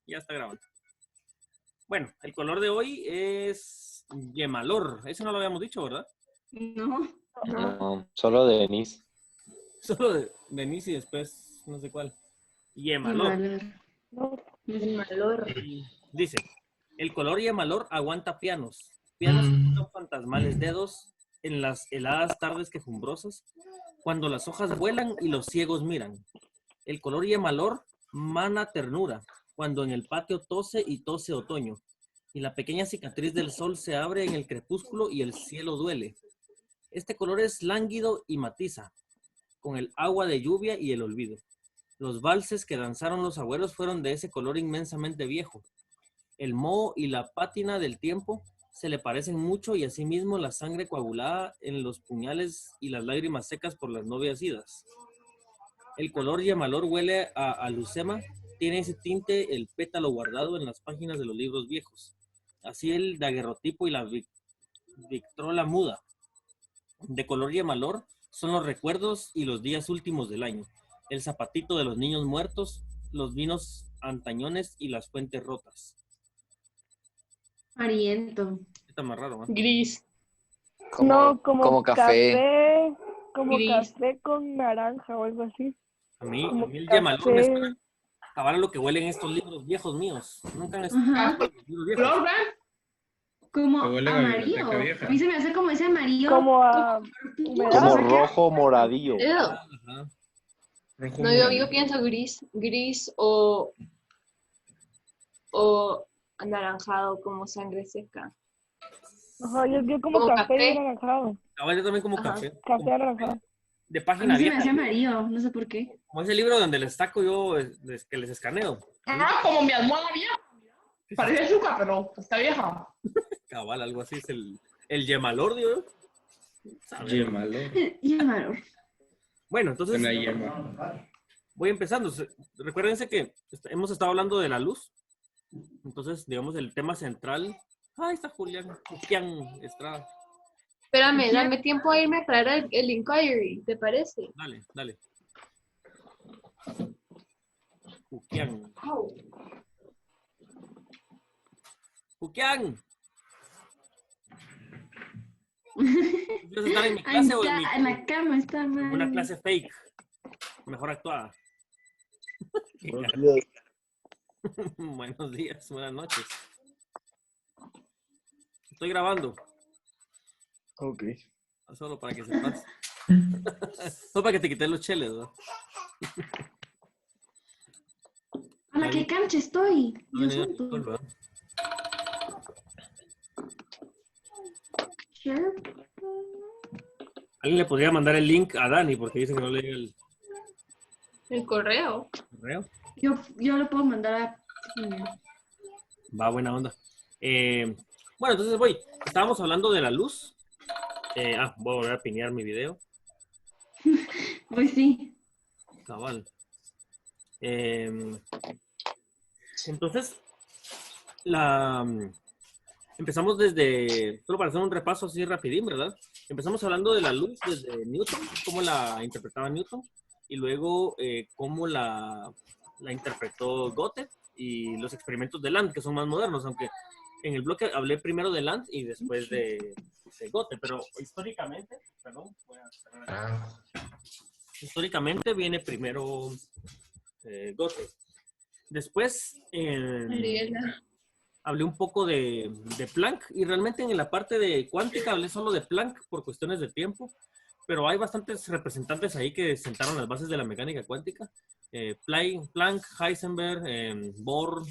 Ya está grabando. Bueno, el color de hoy es yemalor. Eso no lo habíamos dicho, ¿verdad? No. No, solo de Denise. Solo de Denise y después no sé cuál. Yemalor. Yemalor. Dice, el color yemalor aguanta pianos. Pianos que tocan fantasmales dedos en las heladas tardes quejumbrosas, cuando las hojas vuelan y los ciegos miran. El color yemalor mana ternura, cuando en el patio tose y tose otoño, y la pequeña cicatriz del sol se abre en el crepúsculo y el cielo duele. Este color es lánguido y matiza, con el agua de lluvia y el olvido. Los valses que danzaron los abuelos fueron de ese color inmensamente viejo. El moho y la pátina del tiempo se le parecen mucho y asimismo la sangre coagulada en los puñales y las lágrimas secas por las novias idas. El color yemalor huele a lucema, tiene ese tinte el pétalo guardado en las páginas de los libros viejos. Así el daguerrotipo y la victrola muda. De color yemalor son los recuerdos y los días últimos del año. El zapatito de los niños muertos, los vinos antañones y las fuentes rotas. Mariento. Está más raro, ¿no? Gris. Como café. Como Gris. café con naranja o algo así. A mí Como el yemalor me café. suena a lo que huelen estos libros viejos míos. Nunca han Ajá. libros viejos. ¿Flor, ¿verdad? Como Que huele a biblioteca amarillo. vieja. A mí se me hace como ese amarillo. Como a humedad. Como O sea, rojo moradillo. Ew. Ajá. Rojo No, morado. yo pienso gris o anaranjado como sangre seca. Ajá, yo como Como café café. anaranjado. Ahora yo también como Ajá. café. Café anaranjado. De A página mí se me vieja. hace amarillo, no sé por qué. Como ese libro donde les saco yo, que les escaneo. Ah, como mi almohada vieja. Parece azúcar, pero está vieja. Cabal, algo así es el yemalor, digo yo. ¿Sabe? Yemalor. Yemalor. Bueno, entonces Una yema. voy empezando. Recuérdense que hemos estado hablando de la luz. Entonces, digamos, el tema central. Ahí está Julián Estrada. Espérame, dame tiempo a irme a traer el inquiry, ¿te parece? Dale, dale. Julián. Julián. ¿Quieres estar en mi Ahí clase o está, en la cama está en mal. una clase fake? Mejor actuada. Buenos días, buenas noches. Estoy grabando, Ok. solo para que sepas. No para que te quites los cheles, ¿no? A la que cancha estoy. No Dios venía santo. alcohol, ¿verdad? Sure. Alguien le podría mandar el link a Dani porque dice que no lee el El correo. correo. Yo lo puedo mandar a... Va, buena onda. Bueno, entonces voy. Estábamos hablando de la luz. Voy a volver a pinear mi video. Pues sí. Cabal. Entonces, empezamos desde, solo para hacer un repaso así rapidín, ¿verdad? Empezamos hablando de la luz desde Newton, cómo la interpretaba Newton, y luego cómo la interpretó Goethe y los experimentos de Land, que son más modernos, aunque en el bloque hablé primero de Land y después de Goethe, pero históricamente, perdón, voy a cerrar aquí. Históricamente viene primero Goethe. Después hablé un poco de Planck y realmente en la parte de cuántica hablé solo de Planck por cuestiones de tiempo, pero hay bastantes representantes ahí que sentaron las bases de la mecánica cuántica. Planck, Heisenberg, Bohr,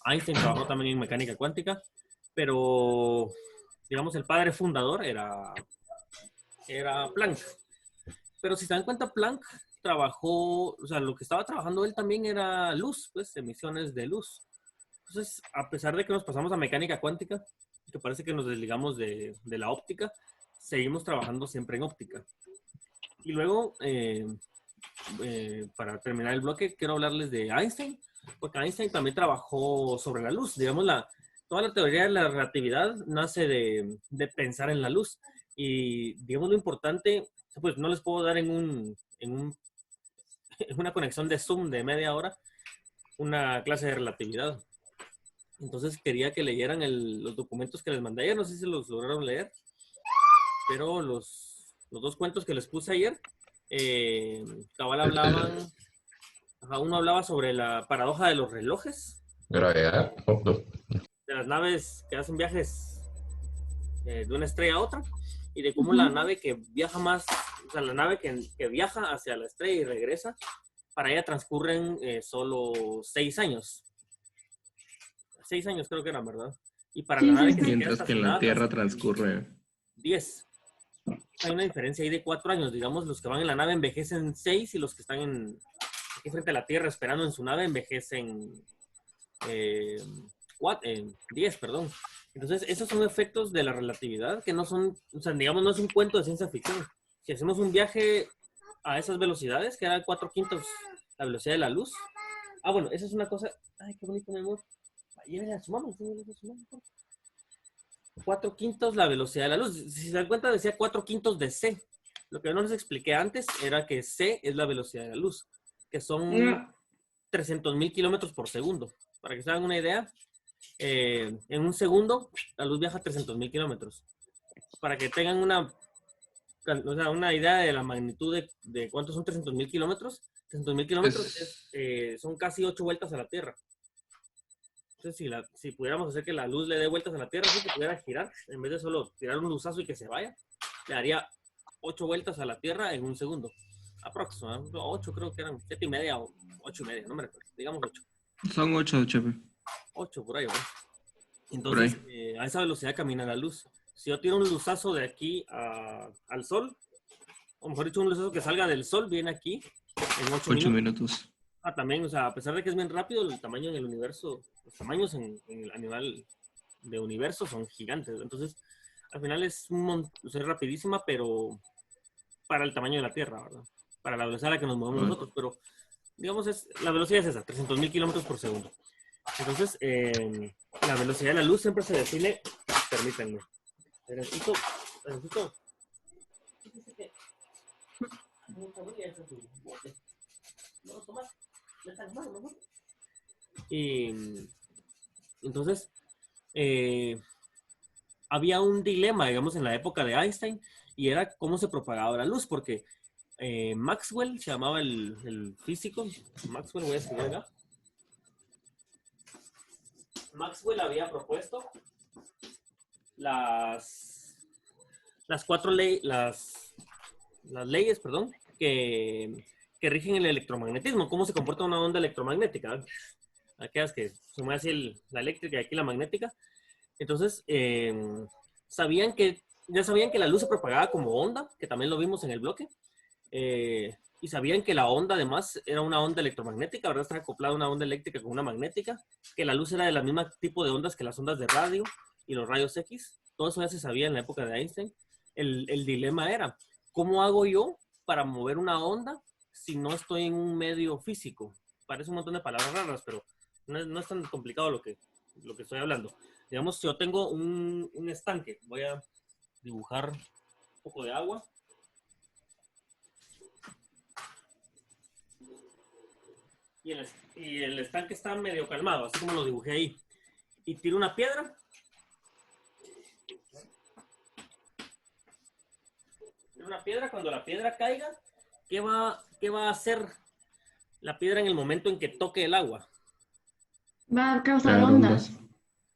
Einstein trabajó también en mecánica cuántica, pero digamos el padre fundador era Planck. Pero si se dan cuenta, Planck trabajó, o sea, lo que estaba trabajando él también era luz, pues emisiones de luz. Entonces, a pesar de que nos pasamos a mecánica cuántica, que parece que nos desligamos de la óptica, seguimos trabajando siempre en óptica. Y luego, para terminar el bloque, quiero hablarles de Einstein, porque Einstein también trabajó sobre la luz. Digamos, toda la teoría de la relatividad nace de pensar en la luz. Y, digamos, lo importante, pues no les puedo dar en una conexión de Zoom de media hora, una clase de relatividad. Entonces quería que leyeran los documentos que les mandé ayer, no sé si los lograron leer, pero los dos cuentos que les puse ayer, cabal hablaban, uno hablaba sobre la paradoja de los relojes, Gravedad. Oh, no. de las naves que hacen viajes de una estrella a otra, y de cómo la nave que viaja más, o sea, la nave que viaja hacia la estrella y regresa, para ella transcurren solo 6 años. 6 años creo que eran, ¿verdad? Y para la nave que se queda Mientras que en la estacionada, Tierra transcurre 10. Hay una diferencia ahí de 4 años. Digamos, los que van en la nave envejecen 6 y los que están aquí frente a la Tierra esperando en su nave envejecen 10, perdón. Entonces, esos son efectos de la relatividad que no son, o sea, digamos, no es un cuento de ciencia ficción. Si hacemos un viaje a esas velocidades, que era 4/5 la velocidad de la luz. Ah, bueno, esa es una cosa. Ay, qué bonito, mi amor. Llévenle a su mamá, llévenle a su mamá. 4/5 la velocidad de la luz. Si se dan cuenta, decía 4/5 de c. Lo que no les expliqué antes era que c es la velocidad de la luz, que son 300,000 kilómetros por segundo. Para que se hagan una idea, en un segundo la luz viaja 300,000 kilómetros. Para que tengan una idea de la magnitud de cuántos son 300,000 kilómetros. 300,000 kilómetros son casi 8 vueltas a la Tierra. Entonces, si pudiéramos hacer que la luz le dé vueltas a la Tierra, si que pudiera girar, en vez de solo tirar un luzazo y que se vaya, le daría 8 vueltas a la Tierra en un segundo. Aproximadamente 8, creo que eran 7:30 o 8:30, no me recuerdo. Digamos 8. Son 8, chefe. 8 por ahí, ¿verdad? Entonces, a esa velocidad camina la luz. Si yo tiro un luzazo de aquí al Sol, o mejor dicho, un luzazo que salga del Sol, viene aquí en 8 minutos. También, o sea, a pesar de que es bien rápido, el tamaño en el universo, los tamaños a nivel de universo son gigantes. Entonces, al final es rapidísima, pero para el tamaño de la Tierra, ¿verdad? Para la velocidad a la que nos movemos nosotros. Pero, digamos, la velocidad es esa, 300,000 kilómetros por segundo. Entonces, la velocidad de la luz siempre se define, permítanme. Necesito. Y entonces había un dilema, digamos, en la época de Einstein, y era cómo se propagaba la luz, porque Maxwell se llamaba el físico. Maxwell, voy a escribir acá. Maxwell había propuesto las leyes, perdón, que rigen el electromagnetismo, cómo se comporta una onda electromagnética, ¿verdad? Aquellas que se mueve así la eléctrica y aquí la magnética. Entonces, ya sabían que la luz se propagaba como onda, que también lo vimos en el bloque, y sabían que la onda además era una onda electromagnética, ¿verdad? Está acoplada una onda eléctrica con una magnética, que la luz era de la misma tipo de ondas que las ondas de radio y los rayos X. Todo eso ya se sabía en la época de Einstein. El dilema era, ¿cómo hago yo para mover una onda si no estoy en un medio físico? Parece un montón de palabras raras, pero no es tan complicado lo que estoy hablando. Digamos, si yo tengo un estanque, voy a dibujar un poco de agua. Y el estanque está medio calmado, así como lo dibujé ahí. Y tiro una piedra. Cuando la piedra caiga, ¿qué va a hacer la piedra en el momento en que toque el agua? Va a causar ondas.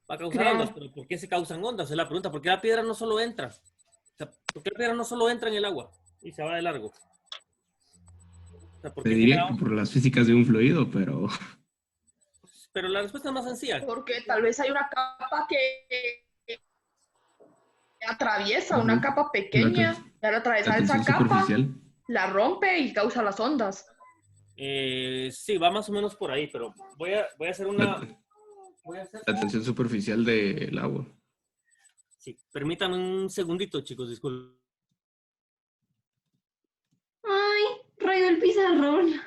Va a causar ondas, pero ¿por qué se causan ondas? Es la pregunta. ¿Por qué la piedra no solo entra? O sea, ¿por qué la piedra no solo entra en el agua y se va de largo? O sea, te diría que por las físicas de un fluido, pero... Pero la respuesta es más sencilla. Porque tal vez hay una capa que atraviesa, una capa pequeña, y al atravesar esa capa, la rompe y causa las ondas. Sí, va más o menos por ahí, pero voy a hacer una... La tensión superficial del agua. Sí, permítanme un segundito, chicos, disculpen. Ay, rayó el pizarrón.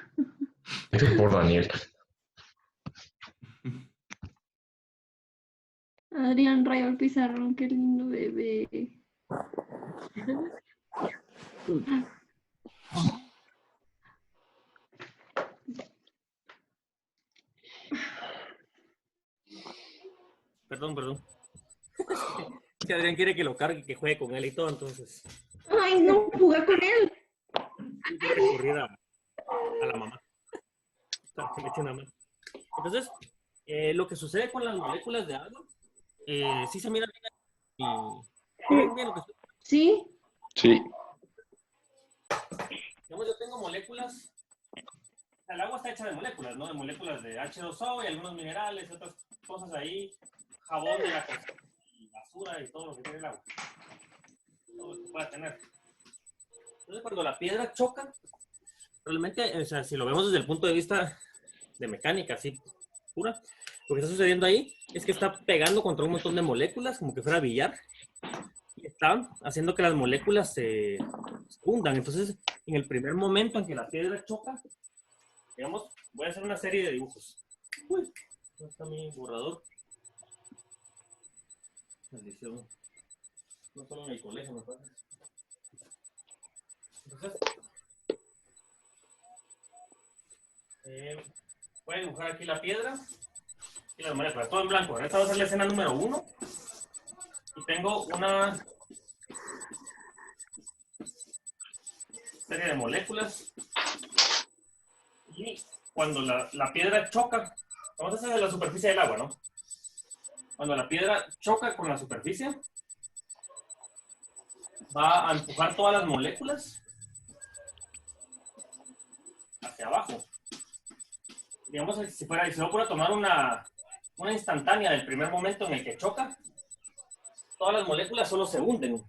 Eso por Daniel. Adrián rayó el pizarrón, qué lindo bebé. Perdón. Si Adrián quiere que lo cargue, que juegue con él y todo, entonces. Ay, no, jugar con él. Hay que recurrir a la mamá. Para que le eche una mano. Entonces, lo que sucede con las moléculas de agua, sí se mira bien. ¿Ven bien lo que sucede? Sí. Sí. Digamos, yo tengo moléculas. El agua está hecha de moléculas, ¿no? De moléculas de H2O y algunos minerales, otras cosas ahí, jabón de la cocina, y basura y todo lo que tiene el agua. Todo lo que pueda tener. Entonces, cuando la piedra choca, realmente, o sea, si lo vemos desde el punto de vista de mecánica, así pura, lo que está sucediendo ahí es que está pegando contra un montón de moléculas, como que fuera billar, y está haciendo que las moléculas se hundan. Entonces, en el primer momento en que la piedra choca, digamos, voy a hacer una serie de dibujos. Uy, ¿dónde está mi borrador? Maldición. No solo en el colegio, me parece. Entonces, voy a dibujar aquí la piedra y las moléculas, todo en blanco. Esta va a ser la escena número 1. Y tengo una serie de moléculas. Y cuando la piedra choca, vamos a hacer de la superficie del agua, ¿no? Cuando la piedra choca con la superficie, va a empujar todas las moléculas hacia abajo. Digamos, si yo fuera a tomar una instantánea del primer momento en el que choca, todas las moléculas solo se hunden.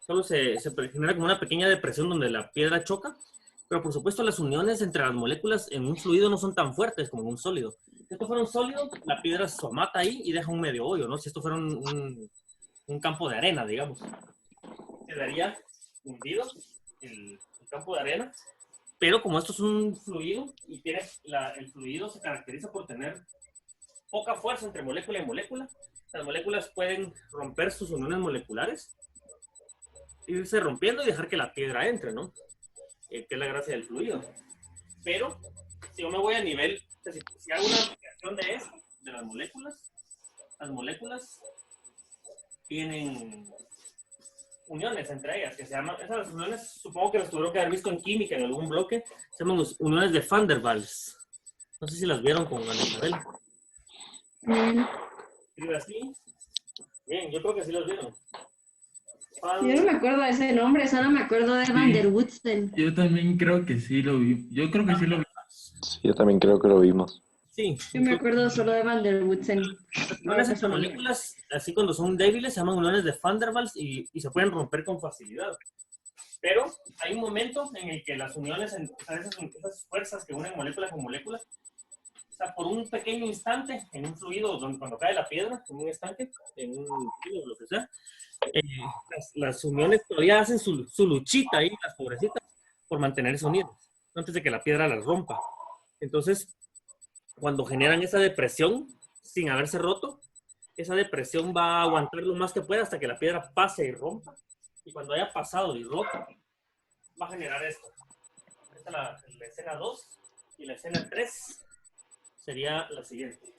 Solo se genera como una pequeña depresión donde la piedra choca. Pero por supuesto las uniones entre las moléculas en un fluido no son tan fuertes como en un sólido. Si esto fuera un sólido, la piedra se mata ahí y deja un medio hoyo, ¿no? Si esto fuera un campo de arena, digamos. Quedaría hundido el campo de arena. Pero como esto es un fluido y el fluido se caracteriza por tener poca fuerza entre molécula y molécula, las moléculas pueden romper sus uniones moleculares, irse rompiendo y dejar que la piedra entre, ¿no? Que es la gracia del fluido. Pero si yo me voy a nivel, si hago una aplicación de esto, de las moléculas tienen uniones entre ellas, que se llaman, esas uniones supongo que las tuvieron que haber visto en química en algún bloque, se llaman uniones de Van der Waals. No sé si las vieron con Ana Isabel. Escribe así. Bien, yo creo que sí las vieron. Yo no me acuerdo de ese nombre, solo me acuerdo de Van der Woodsen. Yo también creo que sí lo vi. Yo creo que sí lo vi. Sí, yo también creo que lo vimos. Sí. Yo me acuerdo solo de Van der Woodsen. Las moléculas, así cuando son débiles, se llaman uniones de Van der Waals y se pueden romper con facilidad. Pero hay un momento en el que las uniones, esas fuerzas que unen molécula con molécula, o sea, por un pequeño instante, en un fluido, cuando cae la piedra, en un estanque, en un fluido, lo que sea, las uniones todavía hacen su luchita ahí, las pobrecitas, por mantenerse unidas, antes de que la piedra las rompa. Entonces, cuando generan esa depresión, sin haberse roto, esa depresión va a aguantar lo más que pueda hasta que la piedra pase y rompa. Y cuando haya pasado y roto, va a generar esto. Esta es la escena 2 y la escena 3 sería la siguiente.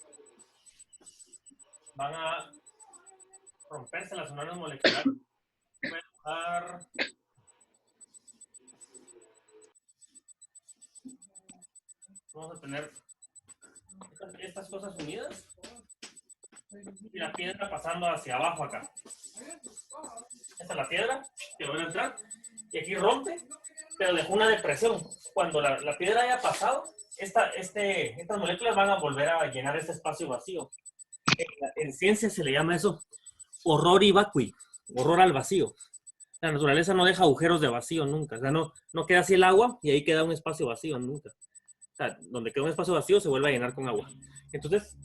Van a romperse las uniones moleculares. Voy a dibujar. Vamos a tener estas cosas unidas y la piedra pasando hacia abajo acá. Esta es la piedra que va a entrar y aquí rompe, pero dejó una depresión. Cuando la piedra haya pasado, estas moléculas van a volver a llenar este espacio vacío. En ciencia se le llama eso horror vacui, horror al vacío. La naturaleza no deja agujeros de vacío nunca. O sea, no queda así el agua y ahí queda un espacio vacío nunca. O sea, donde queda un espacio vacío se vuelve a llenar con agua. Entonces,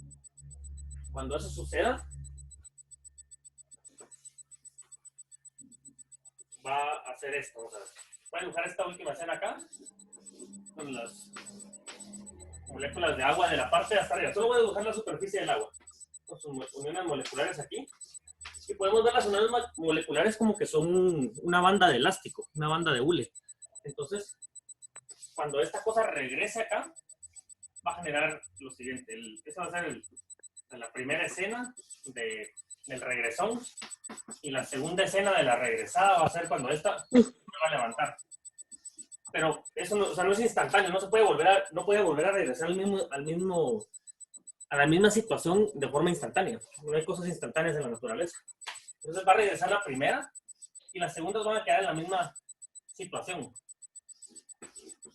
cuando eso suceda, va a hacer esto. O sea, voy a dibujar esta última escena acá, con las moléculas de agua de la parte de hasta arriba. Solo voy a dibujar la superficie del agua, con sus uniones moleculares aquí. Y podemos ver las uniones moleculares como que son una banda de elástico, una banda de hule. Entonces, cuando esta cosa regrese acá, va a generar lo siguiente. Esa va a ser la primera escena del regresón y la segunda escena de la regresada va a ser cuando esta se va a levantar. Pero eso no, o sea, no es instantáneo, no puede volver a regresar a la misma situación de forma instantánea. No hay cosas instantáneas en la naturaleza. Entonces va a regresar la primera y las segundas van a quedar en la misma situación.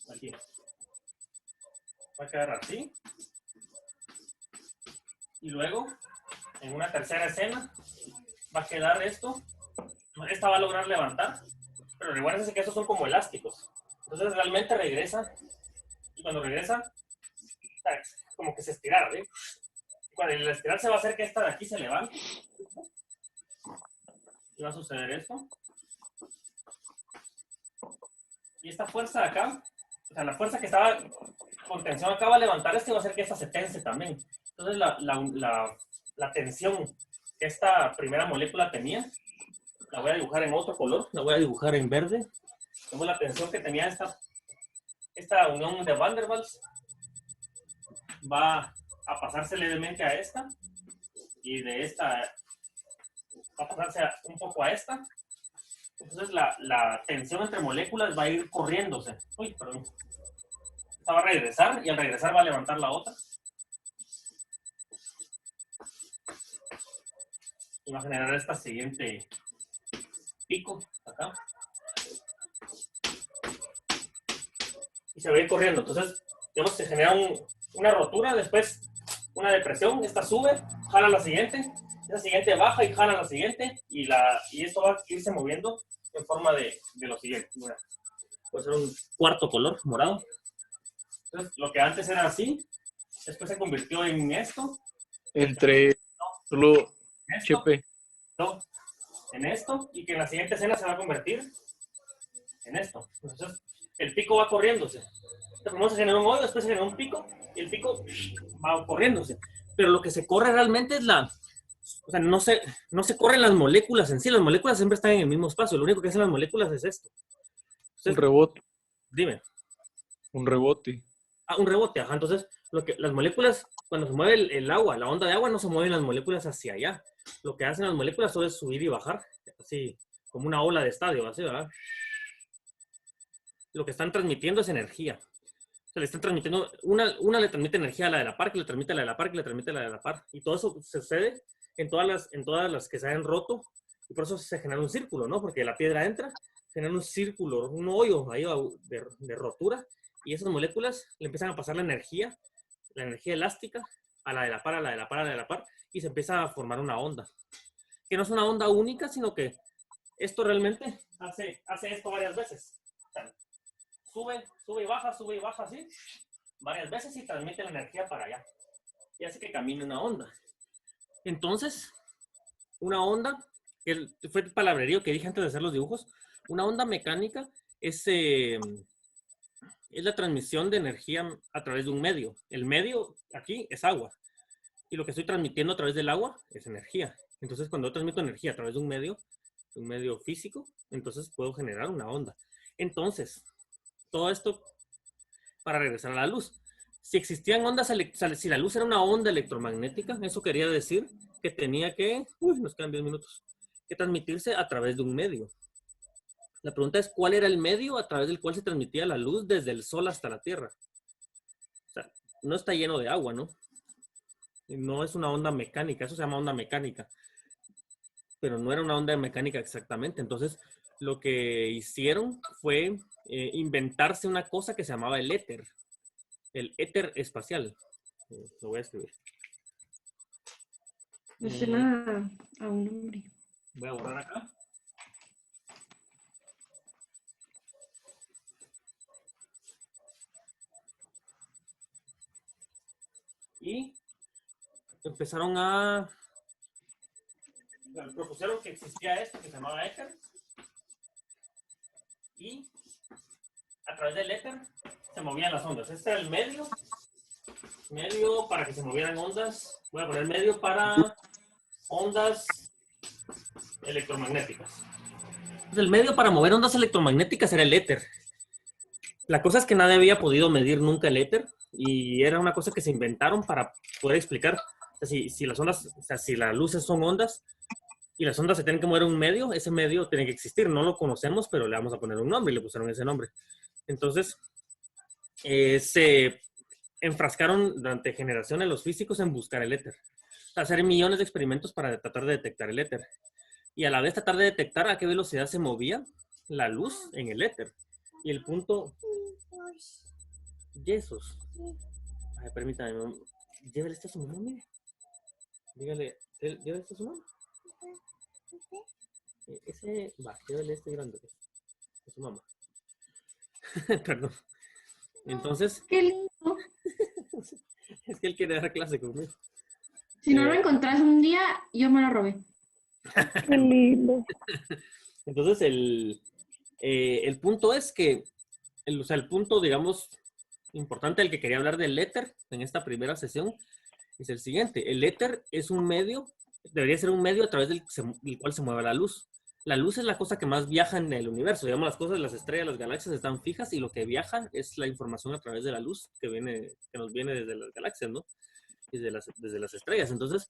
Aquí. Va a quedar así. Y luego, en una tercera escena, va a quedar esto. Esta va a lograr levantar, pero recuerden que estos son como elásticos. Entonces realmente regresa, y cuando regresa, como que se estirara, ¿sí? Cuando el estirar se va a hacer que esta de aquí se levante. Y va a suceder esto. Y esta fuerza de acá, o sea, la fuerza que estaba con tensión acá va a levantar esto y va a hacer que esta se tense también. Entonces la tensión que esta primera molécula tenía, la voy a dibujar en otro color, la voy a dibujar en verde. Como la tensión que tenía esta unión de Van der Waals va a pasarse levemente a esta, y de esta va a pasarse un poco a esta. Entonces la tensión entre moléculas va a ir corriéndose. Uy, perdón. Esta va a regresar y al regresar va a levantar la otra. Y va a generar esta siguiente pico acá. Y se va a ir corriendo. Entonces, digamos, se genera una rotura, después una depresión, esta sube, jala la siguiente, esa siguiente baja y jala la siguiente, y esto va a irse moviendo en forma de lo siguiente. Mira, puede ser un cuarto color, morado. Entonces, lo que antes era así, después se convirtió en esto. Entre solo Esto, HP. no, en esto, y que en la siguiente escena se va a convertir en esto. Entonces, el pico va corriéndose. Primero se genera un hoyo, después se genera un pico, y el pico va corriéndose. Pero lo que se corre realmente es o sea, no se corren las moléculas en sí. Las moléculas siempre están en el mismo espacio. Lo único que hacen las moléculas es esto. Entonces, Un rebote. Dime. Un rebote. Un rebote, ajá. Entonces, las moléculas, cuando se mueve el agua, la onda de agua, no se mueven las moléculas hacia allá. Lo que hacen las moléculas solo es subir y bajar, así como una ola de estadio, así, ¿verdad? Lo que están transmitiendo es energía. Se le están transmitiendo, una le transmite energía a la de la par, que le transmite a la de la par, que le transmite a la de la par. Y todo eso sucede en todas las que se han roto, y por eso se genera un círculo, ¿no? Porque la piedra entra, genera un círculo, un hoyo ahí de rotura, y esas moléculas le empiezan a pasar la energía elástica a la de la par, a la de la par, a la de la par, y se empieza a formar una onda. Que no es una onda única, sino que esto realmente hace esto varias veces. O sea, sube y baja así, varias veces, y transmite la energía para allá. Y hace que camine una onda. Entonces, una onda, que fue el palabrerío que dije antes de hacer los dibujos, una onda mecánica es la transmisión de energía a través de un medio. El medio aquí es agua. Y lo que estoy transmitiendo a través del agua es energía. Entonces, cuando yo transmito energía a través de un medio físico, entonces puedo generar una onda. Entonces, todo esto para regresar a la luz. Si existían ondas, si la luz era una onda electromagnética, eso quería decir que tenía que, nos quedan 10 minutos, que transmitirse a través de un medio. La pregunta es, ¿cuál era el medio a través del cual se transmitía la luz desde el sol hasta la Tierra? O sea, no está lleno de agua, ¿no? No es una onda mecánica, eso se llama onda mecánica. Pero no era una onda mecánica exactamente. Entonces, lo que hicieron fue inventarse una cosa que se llamaba el éter. El éter espacial. Lo voy a escribir. Me suena a un nombre. Voy a borrar acá. Y empezaron propusieron que existía esto que se llamaba éter. Y a través del éter se movían las ondas. Este era el medio para que se movieran ondas. Voy a poner medio para ondas electromagnéticas. Entonces, el medio para mover ondas electromagnéticas era el éter. La cosa es que nadie había podido medir nunca el éter, y era una cosa que se inventaron para poder explicar O sea, si las ondas, o sea, si las luces son ondas y las ondas se tienen que mover en un medio, ese medio tiene que existir. No lo conocemos, pero le vamos a poner un nombre y le pusieron ese nombre. Entonces, se enfrascaron durante generaciones los físicos en buscar el éter. Hacer millones de experimentos para tratar de detectar el éter. Y a la vez tratar de detectar a qué velocidad se movía la luz en el éter. Y el punto... Jesús. Ay, permítame. Llévele esto a su mamá, mire. Dígale, llévele esto a su mamá. Ese, va, llévele este grande. A su mamá. Perdón. Entonces... Qué lindo. Es que él quiere dar clase conmigo. Si no lo encontrás un día, yo me lo robé. Qué lindo. Entonces, el punto es que, o sea, el punto, digamos, importante del que quería hablar del éter en esta primera sesión es el siguiente. El éter es un medio, debería ser un medio a través del cual se mueve la luz. La luz es la cosa que más viaja en el universo. Digamos, las cosas, las estrellas, las galaxias están fijas y lo que viaja es la información a través de la luz que nos viene desde las galaxias, ¿no? Desde las estrellas. Entonces,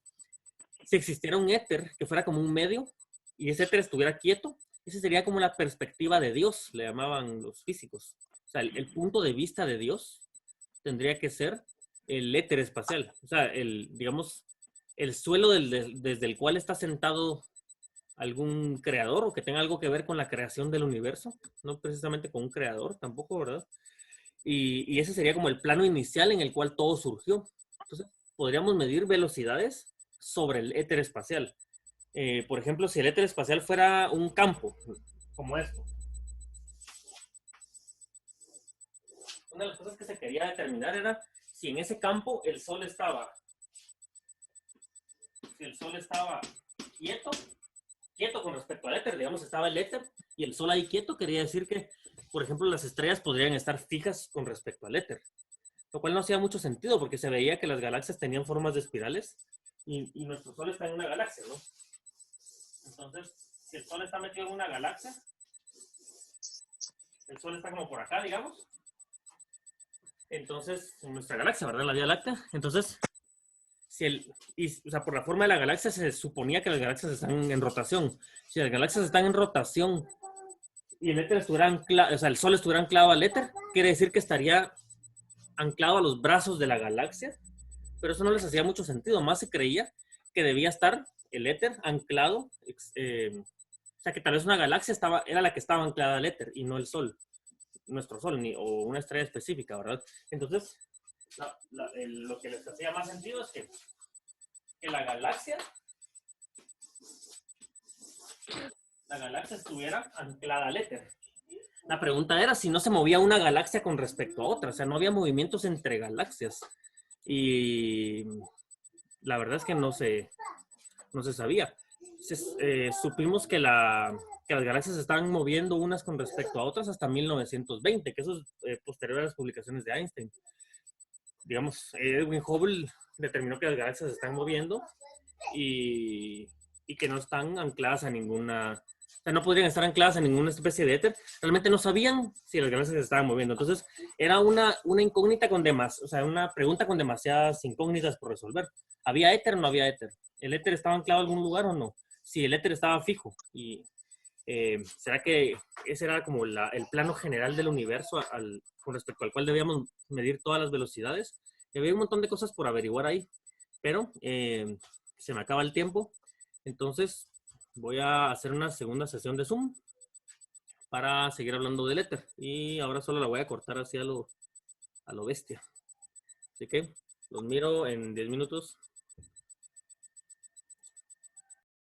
si existiera un éter que fuera como un medio y ese éter estuviera quieto, esa sería como la perspectiva de Dios, le llamaban los físicos. O sea, el punto de vista de Dios tendría que ser el éter espacial. O sea, digamos, el suelo desde el cual está sentado algún creador o que tenga algo que ver con la creación del universo, no precisamente con un creador tampoco, ¿verdad? Y ese sería como el plano inicial en el cual todo surgió. Entonces, podríamos medir velocidades sobre el éter espacial. Por ejemplo, si el éter espacial fuera un campo, como esto. Una de las cosas que se quería determinar era si en ese campo el Sol estaba quieto con respecto al éter, digamos, estaba el éter y el Sol ahí quieto, quería decir que, por ejemplo, las estrellas podrían estar fijas con respecto al éter. Lo cual no hacía mucho sentido porque se veía que las galaxias tenían formas de espirales y nuestro Sol está en una galaxia, ¿no? Entonces, si el Sol está metido en una galaxia, el Sol está como por acá, digamos. Entonces, en nuestra galaxia, ¿verdad? La Vía Láctea. Entonces, o sea, por la forma de la galaxia se suponía que las galaxias están en rotación. Si las galaxias están en rotación y el éter estuviera anclado, o sea, el Sol estuviera anclado al éter, quiere decir que estaría anclado a los brazos de la galaxia, pero eso no les hacía mucho sentido. Más se creía que debía estar el éter anclado, o sea, que tal vez una galaxia era la que estaba anclada al éter y no el Sol, nuestro Sol, o una estrella específica, ¿verdad? Entonces, lo que les hacía más sentido es que la galaxia estuviera anclada al éter. La pregunta era si no se movía una galaxia con respecto a otra, o sea, no había movimientos entre galaxias. Y la verdad es que no se sabía. Supimos que las galaxias se estaban moviendo unas con respecto a otras hasta 1920, que eso es posterior a las publicaciones de Einstein. Digamos, Edwin Hubble determinó que las galaxias se están moviendo y que no están ancladas a ninguna... O sea, no podrían estar ancladas en ninguna especie de éter. Realmente no sabían si las galaxias se estaban moviendo. Entonces, era una incógnita o sea, una pregunta con demasiadas incógnitas por resolver. ¿Había éter o no había éter? ¿El éter estaba anclado a algún lugar o no? Si el éter estaba fijo. Y ¿será que ese era como el plano general del universo con respecto al cual debíamos medir todas las velocidades? Y había un montón de cosas por averiguar ahí. Pero se me acaba el tiempo. Entonces, voy a hacer una segunda sesión de Zoom para seguir hablando del éter. Y ahora solo la voy a cortar así a lo bestia. Así que los miro en 10 minutos.